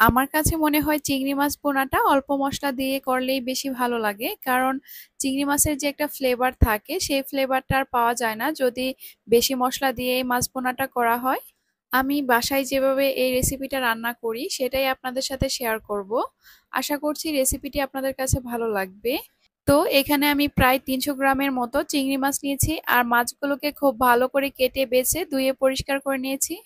আমার কাছে মনে হয় চিংড়ি মাছ ভুনাটা অল্প মশলা দিয়ে করলেই বেশি ভালো লাগে, কারণ চিংড়ি মাছের যে একটা ফ্লেভার থাকে সেই ফ্লেভারটা আর পাওয়া যায় না যদি বেশি মশলা দিয়ে এই মাছ ভুনাটা করা হয়। আমি বাসায় যেভাবে এই রেসিপিটা রান্না করি সেটাই আপনাদের সাথে শেয়ার করব। আশা করছি রেসিপিটি আপনাদের কাছে ভালো লাগবে। তো এখানে আমি প্রায় 300 গ্রামের মতো চিংড়ি মাছ নিয়েছি, আর মাছগুলোকে খুব ভালো করে কেটে বেছে ধুয়ে পরিষ্কার করে নিয়েছি।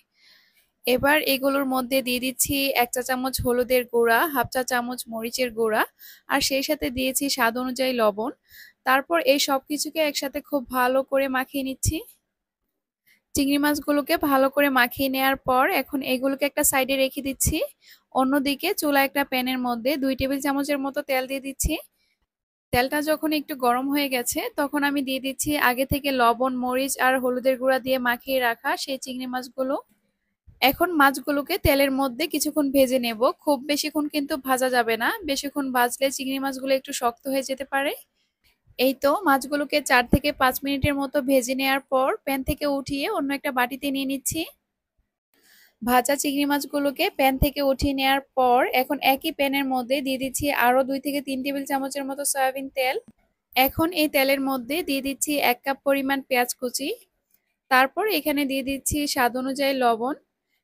এবার এগুলোর মধ্যে দিয়ে দিচ্ছি 1 চা চামচ হলুদের গুঁড়া, হাফ চা চামচ মরিচের গুঁড়া, আর সেই সাথে দিয়েছি স্বাদ অনুযায়ী লবণ। তারপর এই সবকিছুকে একসাথে খুব ভালো করে মাখিয়ে নিচ্ছি। চিংড়ি মাছগুলোকে ভালো করে মাখিয়ে নেওয়ার পর এখন এগুলোকে একটা সাইডে রেখে দিচ্ছি। অন্যদিকে চুলা একটা প্যানের মধ্যে 2 টেবিল চামচের মতো তেল দিয়ে দিচ্ছি। তেলটা যখন একটু গরম হয়ে গেছে তখন আমি দিয়ে দিচ্ছি আগে থেকে লবণ, মরিচ আর হলুদের গুঁড়া দিয়ে মাখিয়ে রাখা সেই চিংড়ি মাছগুলো। এখন মাছগুলোকে তেলের মধ্যে কিছুক্ষণ ভেজে নেব। খুব বেশিক্ষণ কিন্তু ভাজা যাবে না, বেশিক্ষণ ভাজলে চিংড়ি মাছগুলো একটু শক্ত হয়ে যেতে পারে। এই তো মাছগুলোকে 4 থেকে 5 মিনিটের মতো ভেজে নেওয়ার পর প্যান থেকে উঠিয়ে অন্য একটা বাটিতে নিয়ে নিচ্ছি। ভাজা চিংড়ি মাছগুলোকে প্যান থেকে উঠিয়ে নেওয়ার পর এখন একই প্যানের মধ্যে দিয়ে দিচ্ছি আরো 2 থেকে 3 টেবিল চামচের মতো সয়াবিন তেল। এখন এই তেলের মধ্যে দিয়ে দিচ্ছি 1 কাপ পরিমাণ পেঁয়াজ কুচি। তারপর এখানে দিয়ে দিচ্ছি স্বাদ অনুযায়ী লবণ।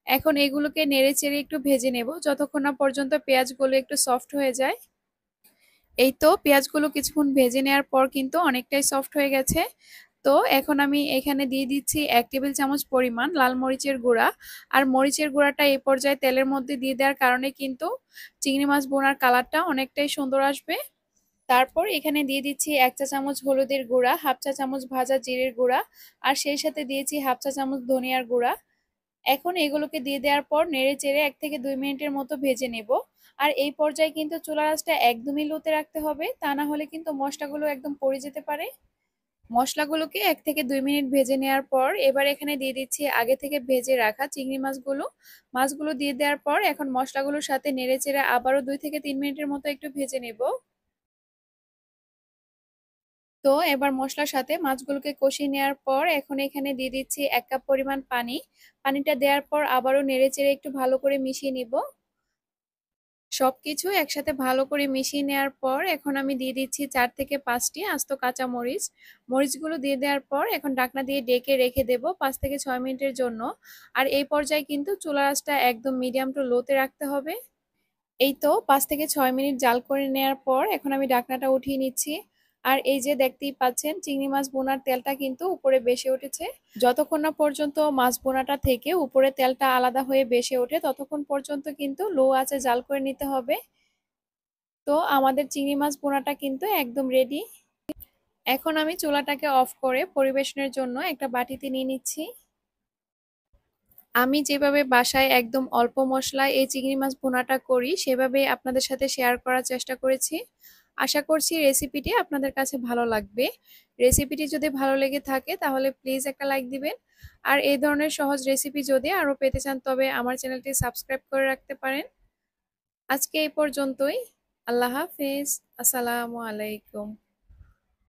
এখন এগুলোকে নেড়ে চেড়ে একটু ভেজে নেব যতক্ষণ না পর্যন্ত পেঁয়াজগুলো একটু সফট হয়ে যায়। এই তো পেঁয়াজগুলো কিছুক্ষণ ভেজে নেওয়ার পর কিন্তু অনেকটাই সফট হয়ে গেছে। তো এখন আমি এখানে দিয়ে দিচ্ছি 1 টেবিল চামচ পরিমাণ লাল মরিচের গুঁড়া। আর মরিচের গুঁড়াটা এই পর্যায়ে তেলের মধ্যে দিয়ে দেওয়ার কারণে কিন্তু চিংড়ি মাছ ভুনার কালারটা অনেকটাই সুন্দর আসবে। তারপর এখানে দিয়ে দিচ্ছি 1 চা চামচ হলুদের গুঁড়া, হাফ চা চামচ ভাজা জিরের গুঁড়া, আর সেই সাথে দিয়েছি হাফ চা চামচ ধনিয়ার গুঁড়া। এখন এগুলোকে দিয়ে দেওয়ার পর নেড়ে চেড়ে 1 থেকে 2 মিনিটের মতো ভেজে নেব। আর এই পর্যায়ে কিন্তু চুলার আঁচটা একদমই লোতে রাখতে হবে, তা না হলে কিন্তু মশলাগুলো একদম পড়ে যেতে পারে। মশলাগুলোকে 1 থেকে 2 মিনিট ভেজে নেওয়ার পর এবার এখানে দিয়ে দিচ্ছি আগে থেকে ভেজে রাখা চিংড়ি মাছগুলো। মাছগুলো দিয়ে দেওয়ার পর এখন মশলাগুলোর সাথে নেড়ে চেড়ে আবারও 2 থেকে 3 মিনিটের মতো একটু ভেজে নেব। তো এবার মশলার সাথে মাছগুলোকে কষিয়ে নেওয়ার পর এখন এখানে দিয়ে দিচ্ছি 1 কাপ পরিমাণ পানি। পানিটা দেওয়ার পর আবারও নেড়েচেড়ে একটু ভালো করে মিশিয়ে নিব। সবকিছু একসাথে ভালো করে মিশিয়ে নেওয়ার পর এখন আমি দিয়ে দিচ্ছি 4 থেকে 5টি আস্ত কাঁচা মরিচ। মরিচগুলো দিয়ে দেওয়ার পর এখন ঢাকনা দিয়ে ডেকে রেখে দেব 5 থেকে 6 মিনিটের জন্য। আর এই পর্যায়ে কিন্তু চুলার আঁচটা একদম মিডিয়াম টু লোতে রাখতে হবে। এই তো 5 থেকে 6 মিনিট জাল করে নেওয়ার পর এখন আমি ঢাকনাটা উঠিয়ে নিচ্ছি। আর এই যে দেখতেই পাচ্ছেন চিংড়ি মাছ বোনার তেলটা কিন্তু উপরে ভেসে উঠেছে। যতক্ষণ না পর্যন্ত মাছ বোনাটা থেকে উপরে তেলটা আলাদা হয়ে ভেসে ওঠে ততক্ষণ পর্যন্ত কিন্তু লো আঁচে জাল করে নিতে হবে। তো আমাদের চিংড়ি মাছ বোনাটা কিন্তু একদম রেডি। এখন আমি চুলাটাকে অফ করে পরিবেশনের জন্য একটা বাটিতে নিয়ে নিচ্ছি। আমি যেভাবে বাসায় একদম অল্প মশলায় এই চিংড়ি মাছ ভুনাটা করি সেভাবে আপনাদের সাথে শেয়ার করার চেষ্টা করেছি। আশা করছি রেসিপিটি আপনাদের কাছে ভালো লাগবে। রেসিপিটি যদি ভালো লেগে থাকে তাহলে প্লিজ একটা লাইক দিবেন। আর এই ধরনের সহজ রেসিপি যদি আরো পেতে চান তবে আমার চ্যানেলটি সাবস্ক্রাইব করে রাখতে পারেন। আজকে এই পর্যন্তই। আল্লাহ হাফেজ। আসসালামু আলাইকুম।